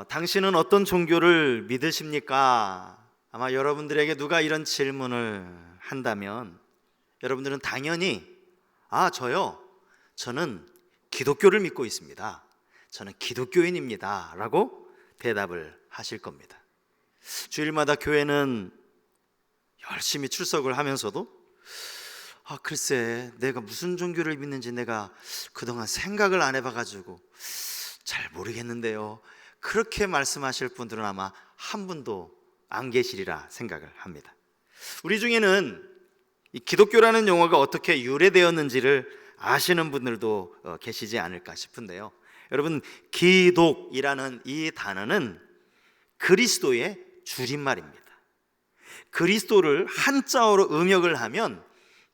당신은 어떤 종교를 믿으십니까? 아마 여러분들에게 누가 이런 질문을 한다면 여러분들은 당연히 저는 기독교를 믿고 있습니다. 저는 기독교인입니다 라고 대답을 하실 겁니다. 주일마다 교회는 열심히 출석을 하면서도 글쎄 내가 무슨 종교를 믿는지 내가 그동안 생각을 안 해봐가지고 잘 모르겠는데요, 그렇게 말씀하실 분들은 아마 한 분도 안 계시리라 생각을 합니다. 우리 중에는 이 기독교라는 용어가 어떻게 유래되었는지를 아시는 분들도 계시지 않을까 싶은데요, 여러분, 기독이라는 이 단어는 그리스도의 줄임말입니다. 그리스도를 한자어로 음역을 하면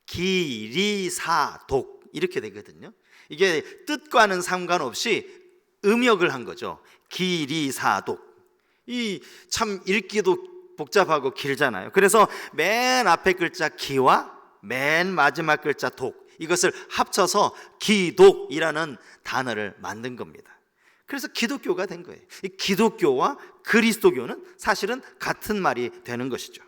기리사독 이렇게 되거든요. 이게 뜻과는 상관없이 음역을 한 거죠. 기리사독. 이 참 읽기도 복잡하고 길잖아요. 그래서 맨 앞에 글자 기와 맨 마지막 글자 독, 이것을 합쳐서 기독이라는 단어를 만든 겁니다. 그래서 기독교가 된 거예요. 이 기독교와 그리스도교는 사실은 같은 말이 되는 것이죠.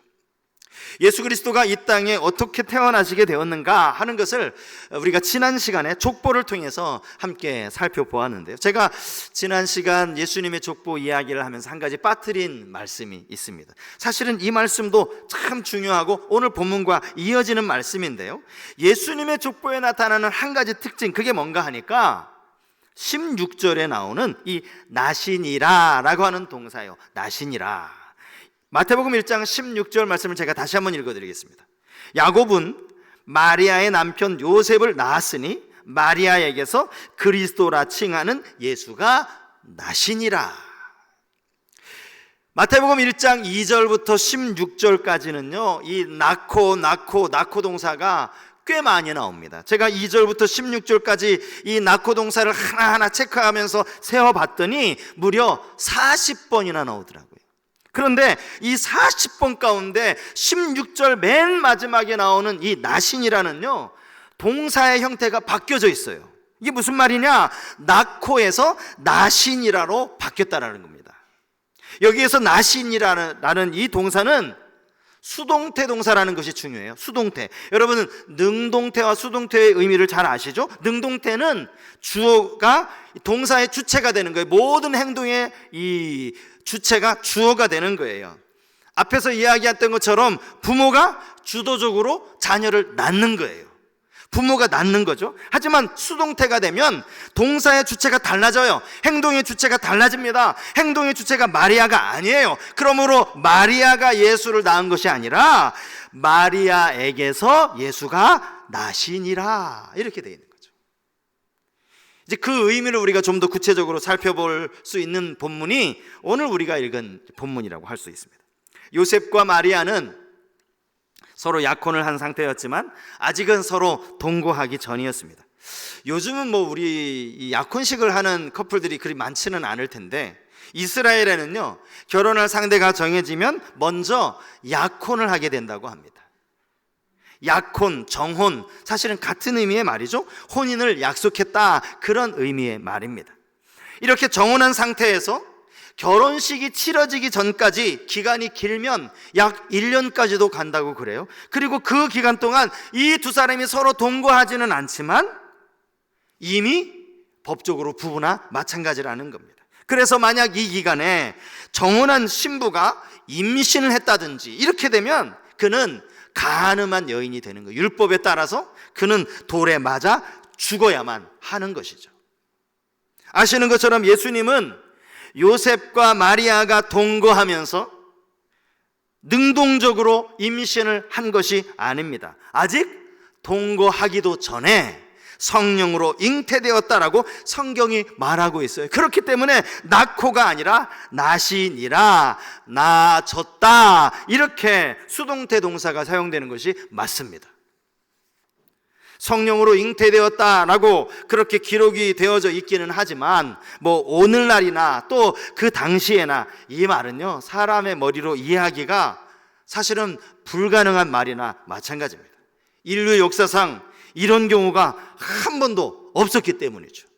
예수 그리스도가 이 땅에 어떻게 태어나시게 되었는가 하는 것을 우리가 지난 시간에 족보를 통해서 함께 살펴보았는데요, 제가 지난 시간 예수님의 족보 이야기를 하면서 한 가지 빠뜨린 말씀이 있습니다. 사실은 이 말씀도 참 중요하고 오늘 본문과 이어지는 말씀인데요, 예수님의 족보에 나타나는 한 가지 특징, 그게 뭔가 하니까 16절에 나오는 이 나시니라 라고 하는 동사예요. 나시니라. 마태복음 1장 16절 말씀을 제가 다시 한번 읽어드리겠습니다. 야곱은 마리아의 남편 요셉을 낳았으니 마리아에게서 그리스도라 칭하는 예수가 나시니라. 마태복음 1장 2절부터 16절까지는요 이 낳고 동사가 꽤 많이 나옵니다. 제가 2절부터 16절까지 이 낳고 동사를 하나하나 체크하면서 세어봤더니 무려 40번이나 나오더라고요. 그런데 이 40번 가운데 16절 맨 마지막에 나오는 이 나신이라는요 동사의 형태가 바뀌어져 있어요. 이게 무슨 말이냐? 낳고에서 나신이라로 바뀌었다라는 겁니다. 여기에서 나신이라는 이 동사는 수동태 동사라는 것이 중요해요. 수동태. 여러분은 능동태와 수동태의 의미를 잘 아시죠? 능동태는 주어가 동사의 주체가 되는 거예요. 모든 행동의 이 주체가 주어가 되는 거예요. 앞에서 이야기했던 것처럼 부모가 주도적으로 자녀를 낳는 거예요. 부모가 낳는 거죠. 하지만 수동태가 되면 동사의 주체가 달라져요. 행동의 주체가 달라집니다. 행동의 주체가 마리아가 아니에요. 그러므로 마리아가 예수를 낳은 것이 아니라 마리아에게서 예수가 나시니라 이렇게 되어 있는 거죠. 이제 그 의미를 우리가 좀 더 구체적으로 살펴볼 수 있는 본문이 오늘 우리가 읽은 본문이라고 할 수 있습니다. 요셉과 마리아는 서로 약혼을 한 상태였지만 아직은 서로 동거하기 전이었습니다. 요즘은 우리 이 약혼식을 하는 커플들이 그리 많지는 않을 텐데 이스라엘에는요 결혼할 상대가 정해지면 먼저 약혼을 하게 된다고 합니다. 약혼, 정혼, 사실은 같은 의미의 말이죠. 혼인을 약속했다, 그런 의미의 말입니다. 이렇게 정혼한 상태에서 결혼식이 치러지기 전까지 기간이 길면 약 1년까지도 간다고 그래요. 그리고 그 기간 동안 이 두 사람이 서로 동거하지는 않지만 이미 법적으로 부부나 마찬가지라는 겁니다. 그래서 만약 이 기간에 정혼한 신부가 임신을 했다든지 이렇게 되면 그는 간음한 여인이 되는 거예요. 율법에 따라서 그는 돌에 맞아 죽어야만 하는 것이죠. 아시는 것처럼 예수님은 요셉과 마리아가 동거하면서 능동적으로 임신을 한 것이 아닙니다. 아직 동거하기도 전에 성령으로 잉태되었다라고 성경이 말하고 있어요. 그렇기 때문에 낳고가 아니라 나시니라, 낳아졌다, 이렇게 수동태 동사가 사용되는 것이 맞습니다. 성령으로 잉태되었다라고 그렇게 기록이 되어져 있기는 하지만 오늘날이나 또 그 당시에나 이 말은요 사람의 머리로 이해하기가 사실은 불가능한 말이나 마찬가지입니다. 인류 역사상 이런 경우가 한 번도 없었기 때문이죠.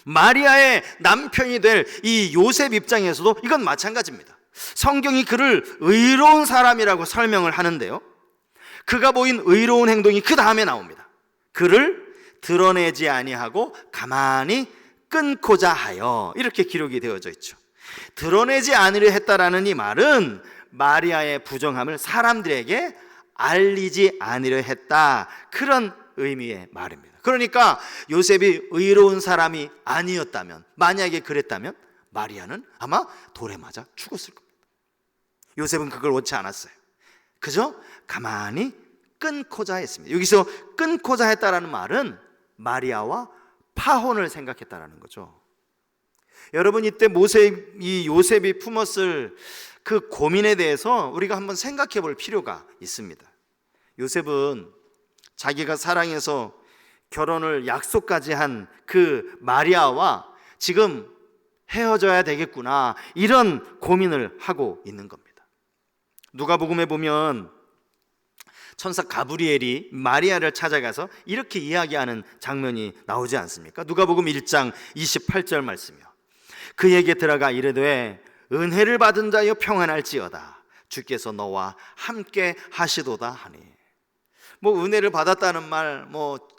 마리아의 남편이 될 이 요셉 입장에서도 이건 마찬가지입니다. 성경이 그를 의로운 사람이라고 설명을 하는데요, 그가 보인 의로운 행동이 그 다음에 나옵니다. 그를 드러내지 아니하고 가만히 끊고자 하여, 이렇게 기록이 되어져 있죠. 드러내지 않으려 했다라는 이 말은 마리아의 부정함을 사람들에게 알리지 않으려 했다, 그런 의미의 말입니다. 그러니까 요셉이 의로운 사람이 아니었다면, 만약에 그랬다면 마리아는 아마 돌에 맞아 죽었을 겁니다. 요셉은 그걸 원치 않았어요. 그저 가만히 끊고자 했습니다. 여기서 끊고자 했다라는 말은 마리아와 파혼을 생각했다라는 거죠. 여러분, 이때 이 요셉이 품었을 그 고민에 대해서 우리가 한번 생각해 볼 필요가 있습니다. 요셉은 자기가 사랑해서 결혼을 약속까지 한 그 마리아와 지금 헤어져야 되겠구나, 이런 고민을 하고 있는 겁니다. 누가복음에 보면 천사 가브리엘이 마리아를 찾아가서 이렇게 이야기하는 장면이 나오지 않습니까? 누가복음 1장 28절 말씀이요. 그에게 들어가 이르되 은혜를 받은 자여 평안할지어다, 주께서 너와 함께 하시도다 하니. 은혜를 받았다는 말,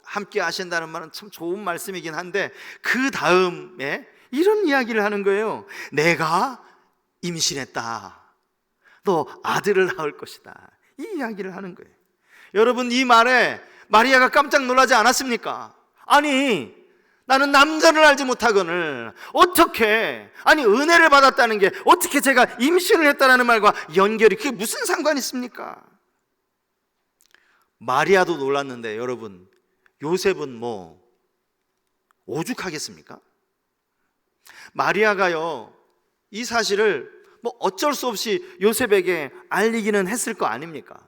함께 하신다는 말은 참 좋은 말씀이긴 한데, 그 다음에 이런 이야기를 하는 거예요. 내가 임신했다, 너 아들을 낳을 것이다, 이 이야기를 하는 거예요. 여러분, 이 말에 마리아가 깜짝 놀라지 않았습니까? 아니, 나는 남자를 알지 못하거늘 어떻게, 은혜를 받았다는 게 어떻게 제가 임신을 했다는 말과 연결이, 그게 무슨 상관이 있습니까? 마리아도 놀랐는데 여러분, 요셉은 오죽하겠습니까? 마리아가요, 이 사실을 어쩔 수 없이 요셉에게 알리기는 했을 거 아닙니까?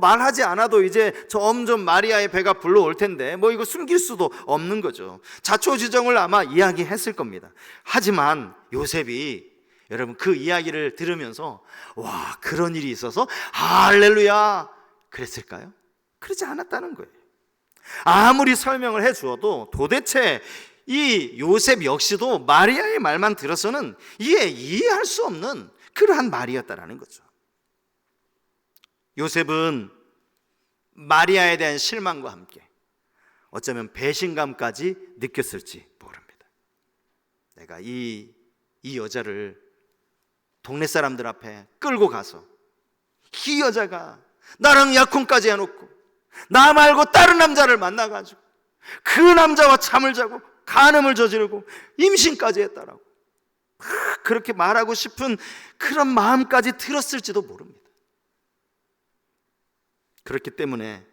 말하지 않아도 이제 점점 마리아의 배가 불러올 텐데 이거 숨길 수도 없는 거죠. 자초지종을 아마 이야기했을 겁니다. 하지만 요셉이, 여러분, 그 이야기를 들으면서 와, 그런 일이 있어서 할렐루야 그랬을까요? 그러지 않았다는 거예요. 아무리 설명을 해주어도 도대체 이 요셉 역시도 마리아의 말만 들어서는 이해할 수 없는 그러한 말이었다라는 거죠. 요셉은 마리아에 대한 실망과 함께 어쩌면 배신감까지 느꼈을지 모릅니다. 내가 이 여자를 동네 사람들 앞에 끌고 가서 이 여자가 나랑 약혼까지 해놓고 나 말고 다른 남자를 만나가지고 그 남자와 잠을 자고 간음을 저지르고 임신까지 했다라고 그렇게 말하고 싶은 그런 마음까지 들었을지도 모릅니다. 그렇기 때문에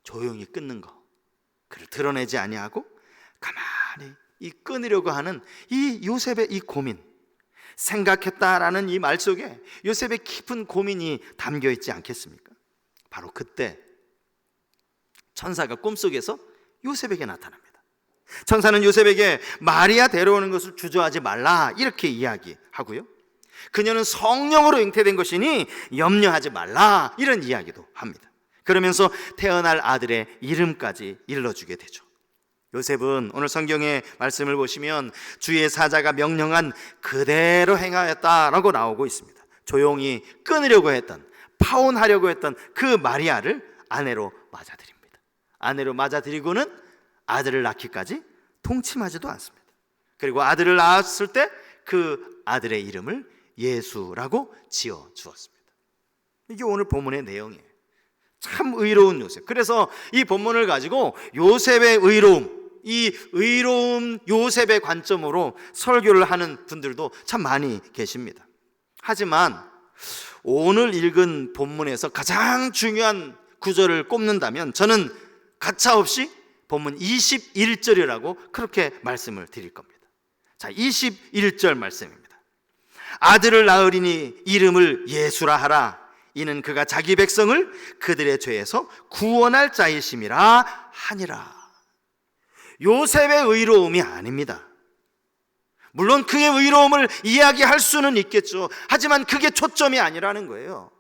조용히 끊는 거, 그를 드러내지 아니하고 가만히 끊으려고 하는 이 요셉의 이 고민, 생각했다라는 이 말 속에 요셉의 깊은 고민이 담겨 있지 않겠습니까? 바로 그때 천사가 꿈속에서 요셉에게 나타납니다. 천사는 요셉에게 마리아 데려오는 것을 주저하지 말라, 이렇게 이야기하고요, 그녀는 성령으로 잉태된 것이니 염려하지 말라, 이런 이야기도 합니다. 그러면서 태어날 아들의 이름까지 일러주게 되죠. 요셉은 오늘 성경의 말씀을 보시면 주의 사자가 명령한 그대로 행하였다라고 나오고 있습니다. 조용히 끊으려고 했던, 파혼하려고 했던 그 마리아를 아내로 맞아들입니다. 아내로 맞아들이고는 아들을 낳기까지 동침하지도 않습니다. 그리고 아들을 낳았을 때 그 아들의 이름을 예수라고 지어 주었습니다. 이게 오늘 본문의 내용이에요. 참 의로운 요셉. 그래서 이 본문을 가지고 요셉의 의로움, 이 의로운 요셉의 관점으로 설교를 하는 분들도 참 많이 계십니다. 하지만 오늘 읽은 본문에서 가장 중요한 구절을 꼽는다면 저는 가차없이 본문 21절이라고 그렇게 말씀을 드릴 겁니다. 자, 21절 말씀입니다. 아들을 낳으리니 이름을 예수라 하라. 이는 그가 자기 백성을 그들의 죄에서 구원할 자이심이라 하니라. 요셉의 의로움이 아닙니다. 물론 그의 의로움을 이야기할 수는 있겠죠. 하지만 그게 초점이 아니라는 거예요.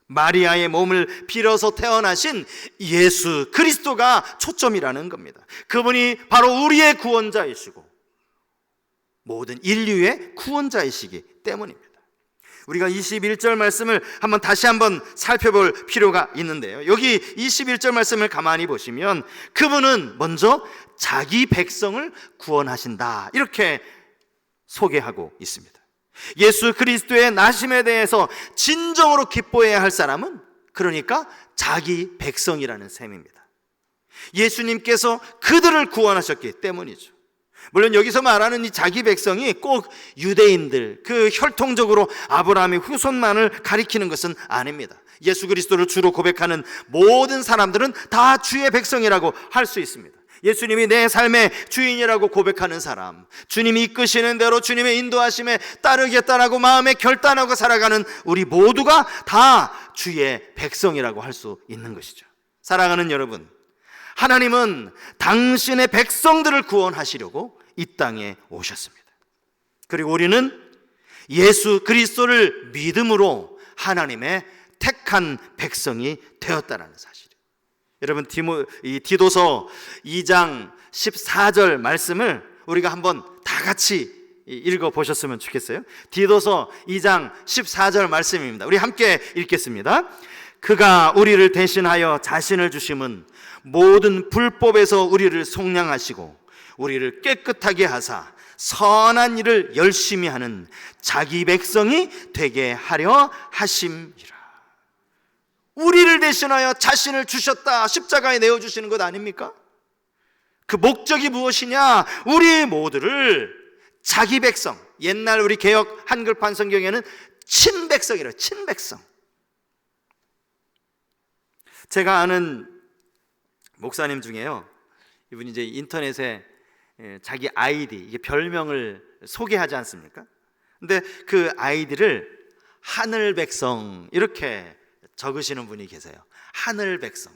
마리아의 몸을 빌어서 태어나신 예수 그리스도가 초점이라는 겁니다. 그분이 바로 우리의 구원자이시고 모든 인류의 구원자이시기 때문입니다. 우리가 21절 말씀을 다시 한번 살펴볼 필요가 있는데요, 여기 21절 말씀을 가만히 보시면 그분은 먼저 자기 백성을 구원하신다, 이렇게 소개하고 있습니다. 예수 그리스도의 나심에 대해서 진정으로 기뻐해야 할 사람은 그러니까 자기 백성이라는 셈입니다. 예수님께서 그들을 구원하셨기 때문이죠. 물론 여기서 말하는 이 자기 백성이 꼭 유대인들, 그 혈통적으로 아브라함의 후손만을 가리키는 것은 아닙니다. 예수 그리스도를 주로 고백하는 모든 사람들은 다 주의 백성이라고 할 수 있습니다. 예수님이 내 삶의 주인이라고 고백하는 사람, 주님이 이끄시는 대로 주님의 인도하심에 따르겠다라고 마음에 결단하고 살아가는 우리 모두가 다 주의 백성이라고 할 수 있는 것이죠. 사랑하는 여러분, 하나님은 당신의 백성들을 구원하시려고 이 땅에 오셨습니다. 그리고 우리는 예수 그리스도를 믿음으로 하나님의 택한 백성이 되었다는 사실이에요. 여러분, 디도서 2장 14절 말씀을 우리가 한번 다 같이 읽어보셨으면 좋겠어요. 디도서 2장 14절 말씀입니다. 우리 함께 읽겠습니다. 그가 우리를 대신하여 자신을 주심은 모든 불법에서 우리를 속량하시고 우리를 깨끗하게 하사 선한 일을 열심히 하는 자기 백성이 되게 하려 하심이라. 우리를 대신하여 자신을 주셨다, 십자가에 내어주시는 것 아닙니까? 그 목적이 무엇이냐? 우리 모두를 자기 백성, 옛날 우리 개역 한글판 성경에는 친백성이래요. 친백성. 제가 아는 목사님 중에요, 이분이 이제 인터넷에 자기 아이디, 이게 별명을 소개하지 않습니까? 근데 그 아이디를 하늘 백성 이렇게 적으시는 분이 계세요. 하늘 백성.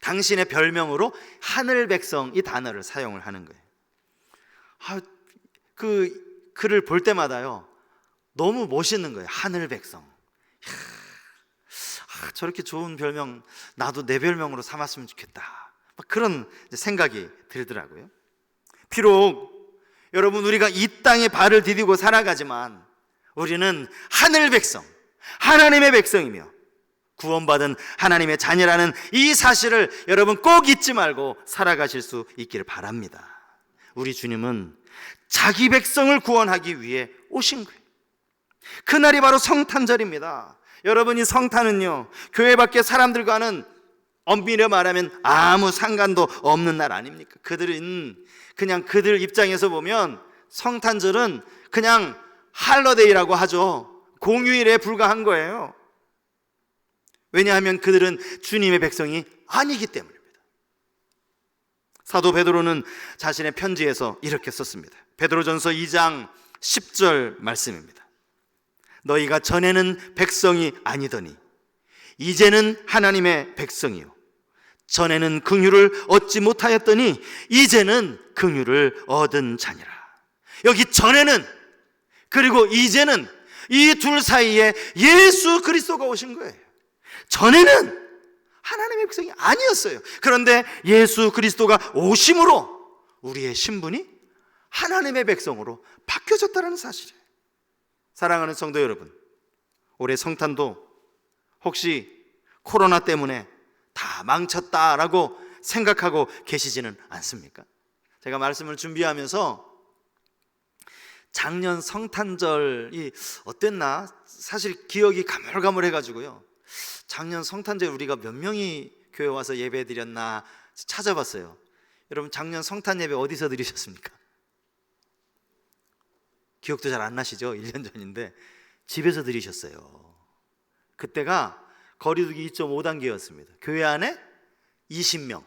당신의 별명으로 하늘 백성 이 단어를 사용을 하는 거예요. 그 글을 볼 때마다요, 너무 멋있는 거예요. 하늘 백성. 저렇게 좋은 별명 나도 내 별명으로 삼았으면 좋겠다, 막 그런 생각이 들더라고요. 비록 여러분, 우리가 이 땅에 발을 디디고 살아가지만 우리는 하늘 백성, 하나님의 백성이며 구원받은 하나님의 자녀라는 이 사실을 여러분 꼭 잊지 말고 살아가실 수 있기를 바랍니다. 우리 주님은 자기 백성을 구원하기 위해 오신 거예요. 그날이 바로 성탄절입니다. 여러분, 이 성탄은요, 교회 밖에 사람들과는 엄밀히 말하면 아무 상관도 없는 날 아닙니까? 그들은 그냥 그들 입장에서 보면 성탄절은 그냥 할러데이라고 하죠. 공휴일에 불과한 거예요. 왜냐하면 그들은 주님의 백성이 아니기 때문입니다. 사도 베드로는 자신의 편지에서 이렇게 썼습니다. 베드로전서 2장 10절 말씀입니다. 너희가 전에는 백성이 아니더니 이제는 하나님의 백성이요, 전에는 긍휼을 얻지 못하였더니 이제는 긍휼을 얻은 자니라. 여기 전에는 그리고 이제는 이 둘 사이에 예수 그리스도가 오신 거예요. 전에는 하나님의 백성이 아니었어요. 그런데 예수 그리스도가 오심으로 우리의 신분이 하나님의 백성으로 바뀌어졌다는 사실이에요. 사랑하는 성도 여러분, 올해 성탄도 혹시 코로나 때문에 다 망쳤다라고 생각하고 계시지는 않습니까? 제가 말씀을 준비하면서 작년 성탄절이 어땠나 사실 기억이 가물가물해가지고요, 작년 성탄절 우리가 몇 명이 교회 와서 예배 드렸나 찾아봤어요. 여러분, 작년 성탄 예배 어디서 드리셨습니까? 기억도 잘 안 나시죠? 1년 전인데 집에서 드리셨어요. 그때가 거리두기 2.5단계였습니다. 교회 안에 20명,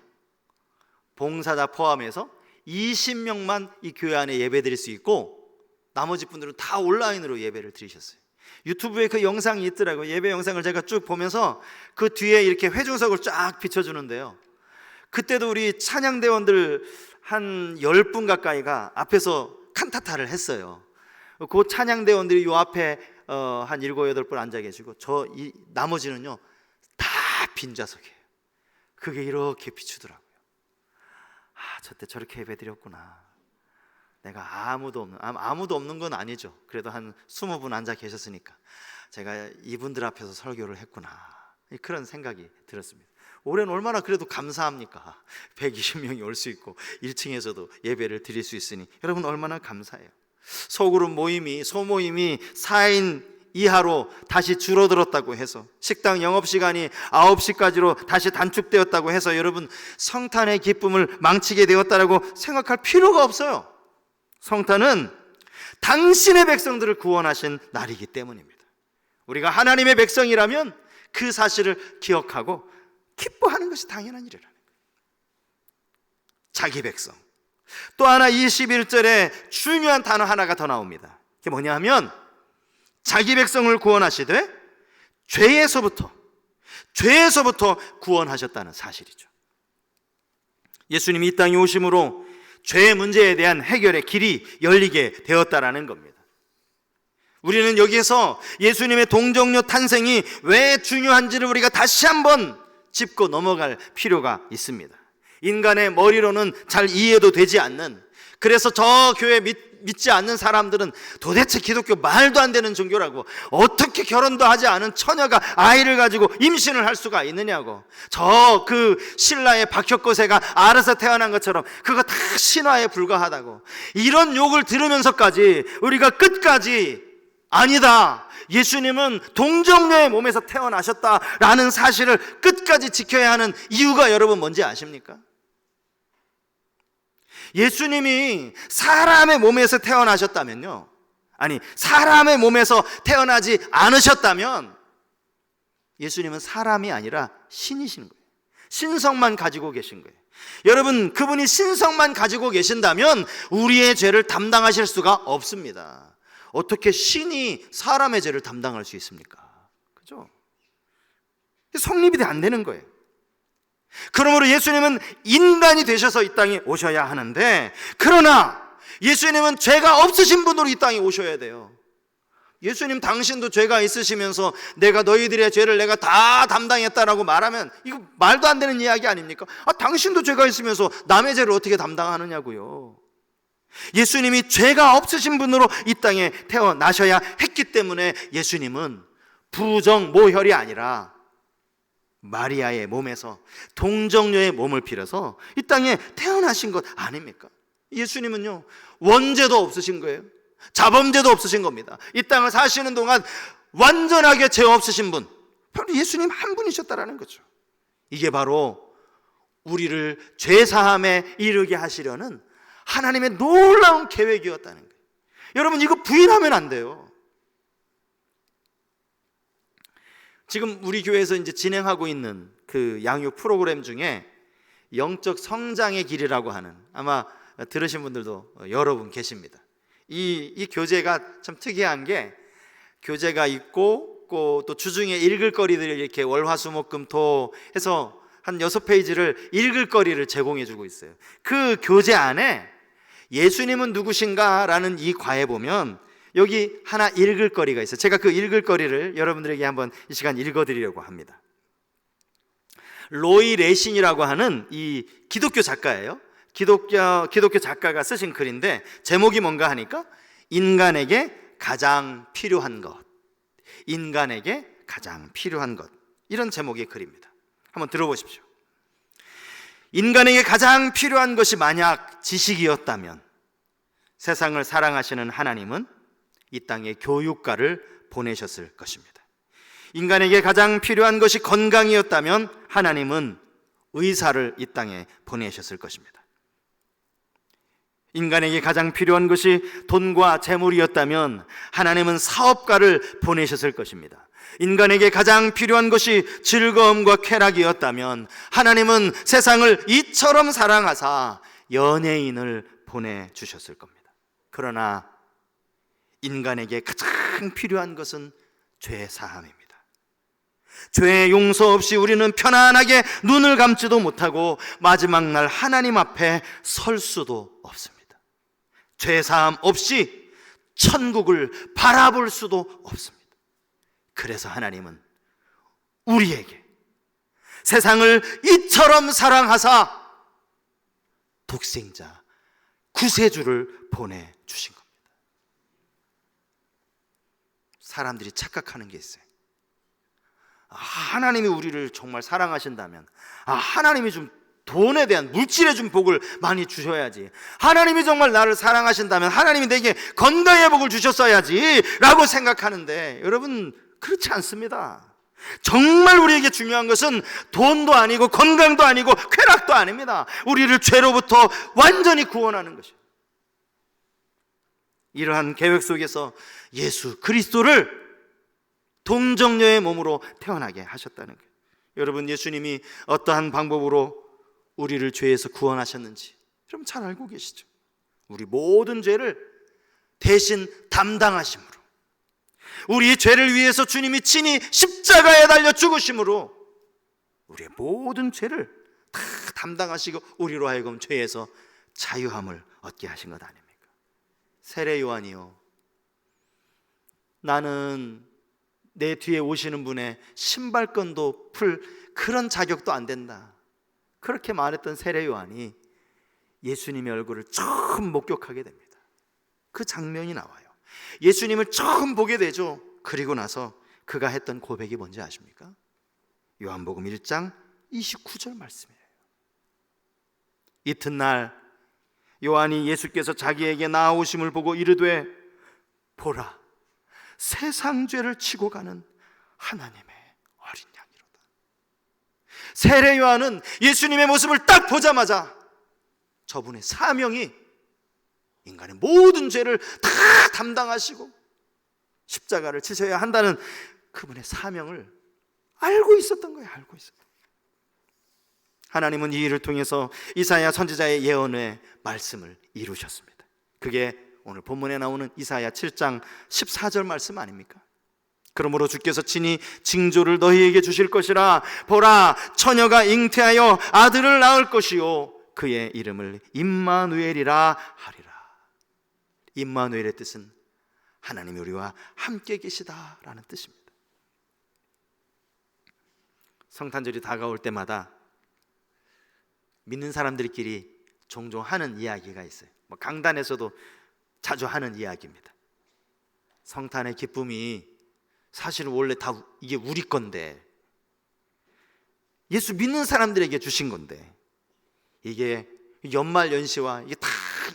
봉사자 포함해서 20명만 이 교회 안에 예배 드릴 수 있고 나머지 분들은 다 온라인으로 예배를 드리셨어요. 유튜브에 그 영상이 있더라고요. 예배 영상을 제가 쭉 보면서 그 뒤에 이렇게 회중석을 쫙 비춰주는데요, 그때도 우리 찬양대원들 한 10분 가까이가 앞에서 칸타타를 했어요. 그 찬양대원들이 요 앞에 한 7, 8분 앉아 계시고 이 나머지는요 다 빈좌석이에요. 그게 이렇게 비추더라고요. 저때 저렇게 예배드렸구나. 내가 아무도 없는 건 아니죠. 그래도 한 20분 앉아 계셨으니까 제가 이분들 앞에서 설교를 했구나, 그런 생각이 들었습니다. 올해는 얼마나 그래도 감사합니까? 120명이 올 수 있고 1층에서도 예배를 드릴 수 있으니 여러분 얼마나 감사해요. 소그룹 모임이, 소모임이 4인 이하로 다시 줄어들었다고 해서, 식당 영업시간이 9시까지로 다시 단축되었다고 해서 여러분 성탄의 기쁨을 망치게 되었다라고 생각할 필요가 없어요. 성탄은 당신의 백성들을 구원하신 날이기 때문입니다. 우리가 하나님의 백성이라면 그 사실을 기억하고 기뻐하는 것이 당연한 일이라는 거예요. 자기 백성. 또 하나 21절에 중요한 단어 하나가 더 나옵니다. 그게 뭐냐 하면 자기 백성을 구원하시되 죄에서부터 구원하셨다는 사실이죠. 예수님이 이 땅에 오심으로 죄의 문제에 대한 해결의 길이 열리게 되었다라는 겁니다. 우리는 여기에서 예수님의 동정녀 탄생이 왜 중요한지를 우리가 다시 한번 짚고 넘어갈 필요가 있습니다. 인간의 머리로는 잘 이해도 되지 않는, 그래서 저 교회 믿지 않는 사람들은 도대체 기독교 말도 안 되는 종교라고, 어떻게 결혼도 하지 않은 처녀가 아이를 가지고 임신을 할 수가 있느냐고, 저 그 신라의 박혁거세가 알아서 태어난 것처럼 그거 다 신화에 불과하다고, 이런 욕을 들으면서까지 우리가 끝까지 아니다, 예수님은 동정녀의 몸에서 태어나셨다라는 사실을 끝까지 지켜야 하는 이유가 여러분 뭔지 아십니까? 예수님이 사람의 몸에서 태어나셨다면요, 아니 사람의 몸에서 태어나지 않으셨다면 예수님은 사람이 아니라 신이신 거예요. 신성만 가지고 계신 거예요. 여러분, 그분이 신성만 가지고 계신다면 우리의 죄를 담당하실 수가 없습니다. 어떻게 신이 사람의 죄를 담당할 수 있습니까? 그죠? 성립이 안 되는 거예요. 그러므로 예수님은 인간이 되셔서 이 땅에 오셔야 하는데, 그러나 예수님은 죄가 없으신 분으로 이 땅에 오셔야 돼요. 예수님 당신도 죄가 있으시면서 내가 너희들의 죄를 내가 다 담당했다라고 말하면 이거 말도 안 되는 이야기 아닙니까? 당신도 죄가 있으면서 남의 죄를 어떻게 담당하느냐고요. 예수님이 죄가 없으신 분으로 이 땅에 태어나셔야 했기 때문에 예수님은 부정모혈이 아니라 마리아의 몸에서 동정녀의 몸을 빌어서 이 땅에 태어나신 것 아닙니까? 예수님은요 원죄도 없으신 거예요. 자범죄도 없으신 겁니다. 이 땅을 사시는 동안 완전하게 죄 없으신 분, 바로 예수님 한 분이셨다라는 거죠. 이게 바로 우리를 죄사함에 이르게 하시려는 하나님의 놀라운 계획이었다는 거예요. 여러분, 이거 부인하면 안 돼요. 지금 우리 교회에서 이제 진행하고 있는 그 양육 프로그램 중에 영적 성장의 길이라고 하는, 아마 들으신 분들도 여러 분 계십니다. 이 교재가 참 특이한 게, 교재가 있고 또 주중에 읽을 거리들을 이렇게 월화수목금토 해서 한 6페이지를 읽을 거리를 제공해 주고 있어요. 그 교재 안에 예수님은 누구신가 라는 이 과에 보면 여기 하나 읽을 거리가 있어요. 제가 그 읽을 거리를 여러분들에게 한번 이 시간 읽어드리려고 합니다. 로이 레신이라고 하는 이 기독교 작가예요. 기독교 작가가 쓰신 글인데 제목이 뭔가 하니까 인간에게 가장 필요한 것, 인간에게 가장 필요한 것, 이런 제목의 글입니다. 한번 들어보십시오. 인간에게 가장 필요한 것이 만약 지식이었다면 세상을 사랑하시는 하나님은 이 땅에 교육가를 보내셨을 것입니다. 인간에게 가장 필요한 것이 건강이었다면 하나님은 의사를 이 땅에 보내셨을 것입니다. 인간에게 가장 필요한 것이 돈과 재물이었다면 하나님은 사업가를 보내셨을 것입니다. 인간에게 가장 필요한 것이 즐거움과 쾌락이었다면 하나님은 세상을 이처럼 사랑하사 연예인을 보내주셨을 겁니다. 그러나 인간에게 가장 필요한 것은 죄 사함입니다. 죄의 용서 없이 우리는 편안하게 눈을 감지도 못하고 마지막 날 하나님 앞에 설 수도 없습니다. 죄 사함 없이 천국을 바라볼 수도 없습니다. 그래서 하나님은 우리에게 세상을 이처럼 사랑하사 독생자 구세주를 보내주신 겁니다. 사람들이 착각하는 게 있어요. 하나님이 우리를 정말 사랑하신다면 하나님이 좀 돈에 대한 물질에 좀 복을 많이 주셔야지, 하나님이 정말 나를 사랑하신다면 하나님이 내게 건강의 복을 주셨어야지 라고 생각하는데, 여러분 그렇지 않습니다. 정말 우리에게 중요한 것은 돈도 아니고 건강도 아니고 쾌락도 아닙니다. 우리를 죄로부터 완전히 구원하는 것이에요. 이러한 계획 속에서 예수 그리스도를 동정녀의 몸으로 태어나게 하셨다는 거예요. 여러분, 예수님이 어떠한 방법으로 우리를 죄에서 구원하셨는지 여러분 잘 알고 계시죠? 우리 모든 죄를 대신 담당하심으로, 우리의 죄를 위해서 주님이 친히 십자가에 달려 죽으심으로 우리의 모든 죄를 다 담당하시고 우리로 하여금 죄에서 자유함을 얻게 하신 것 아닙니까? 세례 요한이요, 나는 내 뒤에 오시는 분의 신발끈도 풀 그런 자격도 안 된다, 그렇게 말했던 세례 요한이 예수님의 얼굴을 처음 목격하게 됩니다. 그 장면이 나와요. 예수님을 처음 보게 되죠. 그리고 나서 그가 했던 고백이 뭔지 아십니까? 요한복음 1장 29절 말씀이에요. 이튿날 요한이 예수께서 자기에게 나아오심을 보고 이르되, 보라, 세상 죄를 치고 가는 하나님의 어린 양이로다. 세례 요한은 예수님의 모습을 딱 보자마자 저분의 사명이 인간의 모든 죄를 다 담당하시고 십자가를 지셔야 한다는 그분의 사명을 알고 있었던 거예요. 알고 있었던 거예요. 하나님은 이 일을 통해서 이사야 선지자의 예언의 말씀을 이루셨습니다. 그게 오늘 본문에 나오는 이사야 7장 14절 말씀 아닙니까? 그러므로 주께서 친히 징조를 너희에게 주실 것이라. 보라, 처녀가 잉태하여 아들을 낳을 것이요 그의 이름을 임마누엘이라 하리라. 임마누엘의 뜻은 하나님이 우리와 함께 계시다라는 뜻입니다. 성탄절이 다가올 때마다 믿는 사람들끼리 종종 하는 이야기가 있어요. 강단에서도 자주 하는 이야기입니다. 성탄의 기쁨이 사실은 원래 다 이게 우리 건데, 예수 믿는 사람들에게 주신 건데, 이게 연말 연시와 이게 다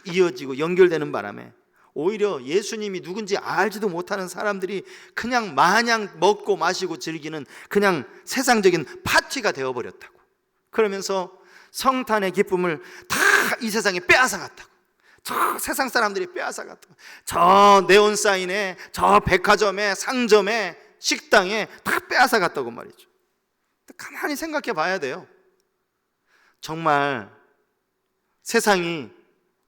이어지고 연결되는 바람에 오히려 예수님이 누군지 알지도 못하는 사람들이 그냥 마냥 먹고 마시고 즐기는 그냥 세상적인 파티가 되어버렸다고. 그러면서 성탄의 기쁨을 다 이 세상에 빼앗아갔다고. 저 세상 사람들이 빼앗아갔다고. 저 네온사인에, 저 백화점에, 상점에, 식당에 다 빼앗아갔다고 말이죠. 가만히 생각해 봐야 돼요. 정말 세상이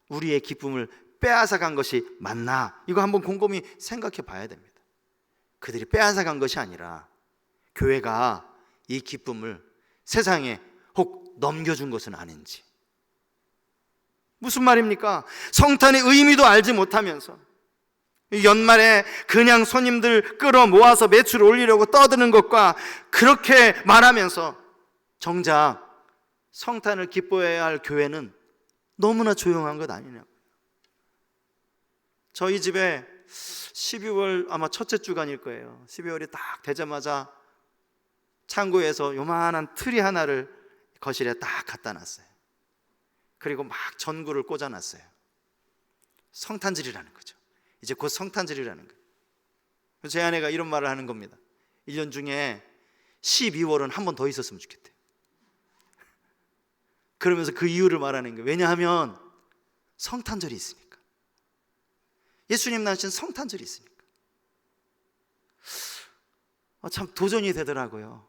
우리의 기쁨을 빼앗아간 것이 맞나? 이거 한번 곰곰이 생각해 봐야 됩니다. 그들이 빼앗아간 것이 아니라 교회가 이 기쁨을 세상에 혹 넘겨준 것은 아닌지. 무슨 말입니까? 성탄의 의미도 알지 못하면서 연말에 그냥 손님들 끌어 모아서 매출을 올리려고 떠드는 것과 그렇게 말하면서 정작 성탄을 기뻐해야 할 교회는 너무나 조용한 것 아니냐고. 저희 집에 12월 아마 첫째 주간일 거예요. 12월이 딱 되자마자 창고에서 요만한 트리 하나를 거실에 딱 갖다 놨어요. 그리고 막 전구를 꽂아놨어요. 성탄절이라는 거죠. 이제 곧 성탄절이라는 거예요. 제 아내가 이런 말을 하는 겁니다. 1년 중에 12월은 한 번 더 있었으면 좋겠대요. 그러면서 그 이유를 말하는 거예요. 왜냐하면 성탄절이 있으니까. 예수님 낳으신 성탄절이 있으니까. 참 도전이 되더라고요.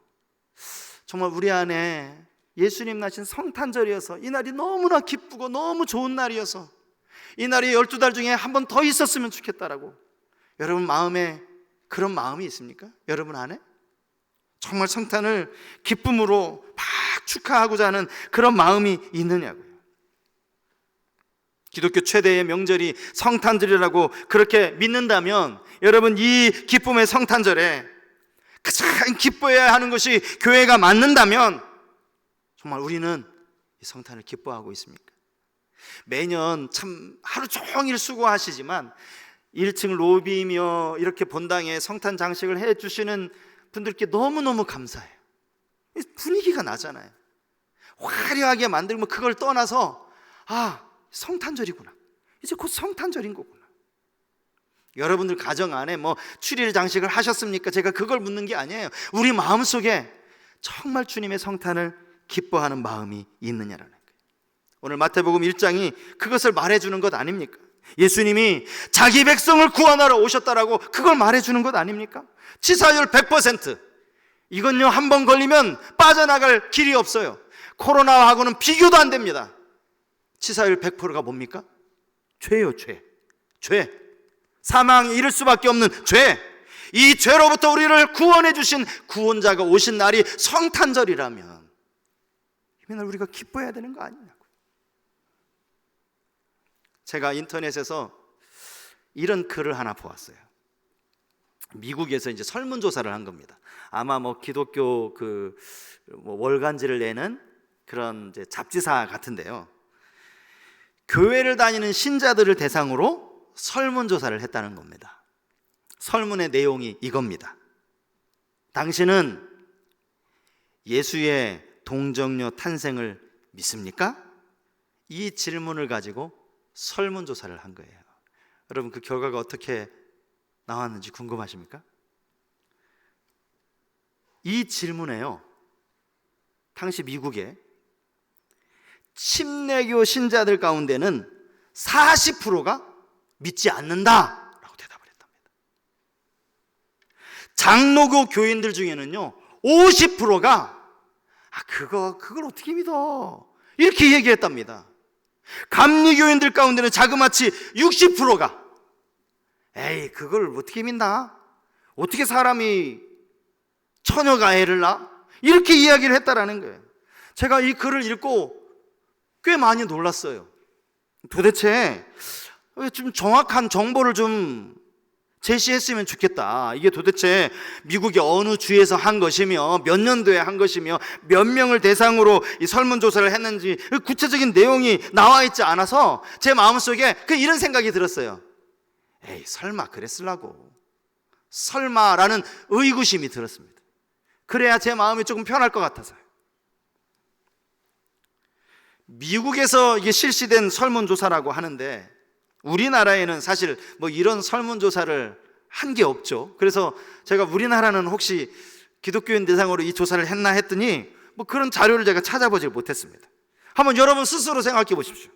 정말 우리 안에 예수님 낳으신 성탄절이어서 이 날이 너무나 기쁘고 너무 좋은 날이어서 이 날이 12달 중에 한 번 더 있었으면 좋겠다라고. 여러분 마음에 그런 마음이 있습니까? 여러분 안에? 정말 성탄을 기쁨으로 막 축하하고자 하는 그런 마음이 있느냐고요. 기독교 최대의 명절이 성탄절이라고 그렇게 믿는다면 여러분 이 기쁨의 성탄절에 가장 기뻐해야 하는 것이 교회가 맞는다면 정말 우리는 이 성탄을 기뻐하고 있습니까? 매년 참 하루 종일 수고하시지만 1층 로비며 이렇게 본당에 성탄 장식을 해주시는 분들께 너무너무 감사해요. 분위기가 나잖아요. 화려하게 만들면 그걸 떠나서 성탄절이구나, 이제 곧 성탄절인 거구나. 여러분들 가정 안에 뭐 추리를 장식을 하셨습니까? 제가 그걸 묻는 게 아니에요. 우리 마음속에 정말 주님의 성탄을 기뻐하는 마음이 있느냐라는 거예요. 오늘 마태복음 1장이 그것을 말해주는 것 아닙니까? 예수님이 자기 백성을 구원하러 오셨다라고 그걸 말해주는 것 아닙니까? 치사율 100%. 이건요, 한 번 걸리면 빠져나갈 길이 없어요. 코로나하고는 비교도 안 됩니다. 치사율 100%가 뭡니까? 죄요, 죄. 사망에 이를 수밖에 없는 죄. 이 죄로부터 우리를 구원해 주신 구원자가 오신 날이 성탄절이라면 이날 우리가 기뻐해야 되는 거 아니냐고. 제가 인터넷에서 이런 글을 하나 보았어요. 미국에서 이제 설문조사를 한 겁니다. 아마 뭐 기독교 월간지를 내는 그런 이제 잡지사 같은데요. 교회를 다니는 신자들을 대상으로 설문조사를 했다는 겁니다. 설문의 내용이 이겁니다. 당신은 예수의 동정녀 탄생을 믿습니까? 이 질문을 가지고 설문조사를 한 거예요. 여러분, 그 결과가 어떻게 나왔는지 궁금하십니까? 이 질문에요, 당시 미국에 침례교 신자들 가운데는 40%가 믿지 않는다라고 대답을 했답니다. 장로교 교인들 중에는요 50%가 그걸 어떻게 믿어, 이렇게 얘기했답니다. 감리교인들 가운데는 자그마치 60%가 에이, 그걸 어떻게 믿나, 어떻게 사람이 처녀가 애를 낳아, 이렇게 이야기를 했다라는 거예요. 제가 이 글을 읽고 꽤 많이 놀랐어요. 도대체 좀 정확한 정보를 좀 제시했으면 좋겠다. 이게 도대체 미국의 어느 주에서 한 것이며 몇 년도에 한 것이며 몇 명을 대상으로 이 설문조사를 했는지 구체적인 내용이 나와 있지 않아서 제 마음속에 이런 생각이 들었어요. 에이, 설마 그랬으려고, 설마라는 의구심이 들었습니다. 그래야 제 마음이 조금 편할 것 같아서요. 미국에서 이게 실시된 설문조사라고 하는데 우리나라에는 사실 뭐 이런 설문조사를 한 게 없죠. 그래서 제가 우리나라는 혹시 기독교인 대상으로 이 조사를 했나 했더니 뭐 그런 자료를 제가 찾아보지 못했습니다. 한번 여러분 스스로 생각해 보십시오.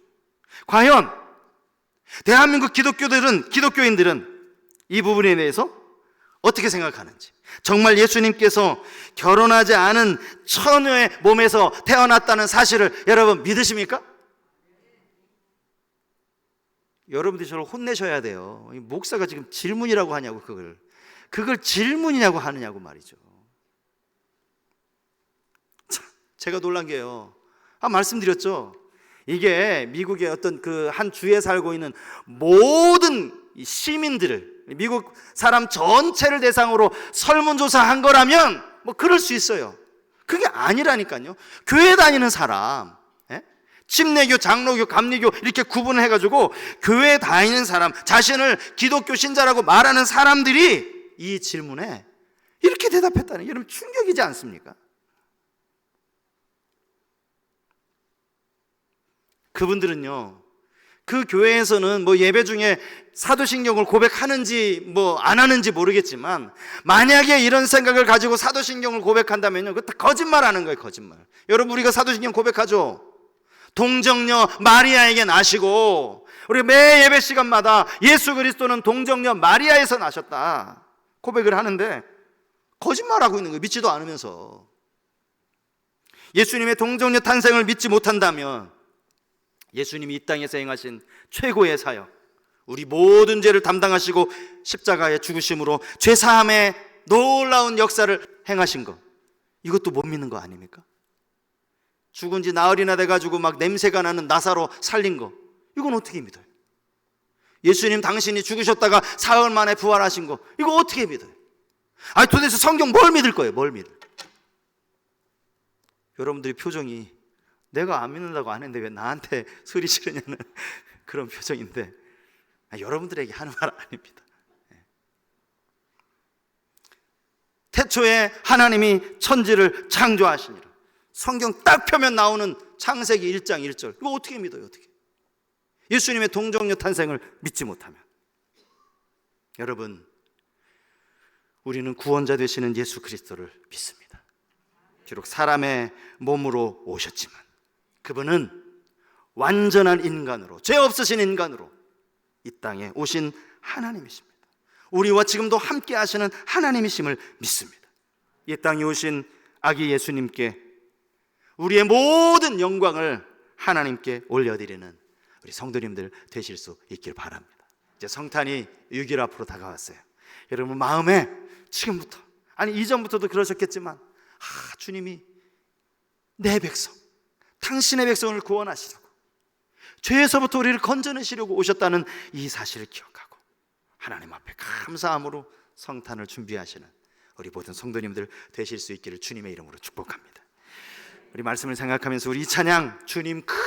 과연 대한민국 기독교인들은 이 부분에 대해서 어떻게 생각하는지, 정말 예수님께서 결혼하지 않은 처녀의 몸에서 태어났다는 사실을 여러분 믿으십니까? 여러분들이 저를 혼내셔야 돼요. 목사가 지금 질문이라고 하냐고, 그걸 질문이냐고 하느냐고 말이죠. 참, 제가 놀란 게요, 말씀드렸죠. 이게 미국의 어떤 한 주에 살고 있는 모든 시민들을, 미국 사람 전체를 대상으로 설문조사한 거라면 뭐 그럴 수 있어요. 그게 아니라니까요. 교회 다니는 사람, 침례교, 장로교, 감리교 이렇게 구분을 해가지고 교회 다니는 사람, 자신을 기독교 신자라고 말하는 사람들이 이 질문에 이렇게 대답했다는 게 여러분 충격이지 않습니까? 그분들은요, 그 교회에서는 뭐 예배 중에 사도신경을 고백하는지 뭐 안 하는지 모르겠지만 만약에 이런 생각을 가지고 사도신경을 고백한다면요, 그거 다 거짓말하는 거예요, 거짓말. 여러분, 우리가 사도신경 고백하죠. 동정녀 마리아에게 나시고, 우리 매 예배 시간마다 예수 그리스도는 동정녀 마리아에서 나셨다 고백을 하는데 거짓말하고 있는 거예요, 믿지도 않으면서. 예수님의 동정녀 탄생을 믿지 못한다면 예수님이 이 땅에서 행하신 최고의 사역, 우리 모든 죄를 담당하시고 십자가의 죽으심으로 죄사함의 놀라운 역사를 행하신 것, 이것도 못 믿는 거 아닙니까? 죽은 지 나흘이나 돼가지고 막 냄새가 나는 나사로 살린 거, 이건 어떻게 믿어요? 예수님 당신이 죽으셨다가 사흘 만에 부활하신 거, 이거 어떻게 믿어요? 아니 도대체 성경 뭘 믿을 거예요? 뭘 믿을? 여러분들이 표정이 내가 안 믿는다고 안 했는데 왜 나한테 소리 지르냐는 그런 표정인데, 여러분들에게 하는 말 아닙니다. 태초에 하나님이 천지를 창조하시니라. 성경 딱 펴면 나오는 창세기 1장 1절. 이거 어떻게 믿어요? 어떻게? 예수님의 동정녀 탄생을 믿지 못하면. 여러분, 우리는 구원자 되시는 예수 그리스도를 믿습니다. 비록 사람의 몸으로 오셨지만 그분은 완전한 인간으로, 죄 없으신 인간으로 이 땅에 오신 하나님이십니다. 우리와 지금도 함께 하시는 하나님이심을 믿습니다. 이 땅에 오신 아기 예수님께 우리의 모든 영광을 하나님께 올려드리는 우리 성도님들 되실 수 있길 바랍니다. 이제 성탄이 6일 앞으로 다가왔어요. 여러분 마음에 지금부터, 아니 이전부터도 그러셨겠지만, 주님이 내 백성, 당신의 백성을 구원하시려고, 죄에서부터 우리를 건져내시려고 오셨다는 이 사실을 기억하고 하나님 앞에 감사함으로 성탄을 준비하시는 우리 모든 성도님들 되실 수 있기를 주님의 이름으로 축복합니다. 우리 말씀을 생각하면서 우리 이 찬양, 주님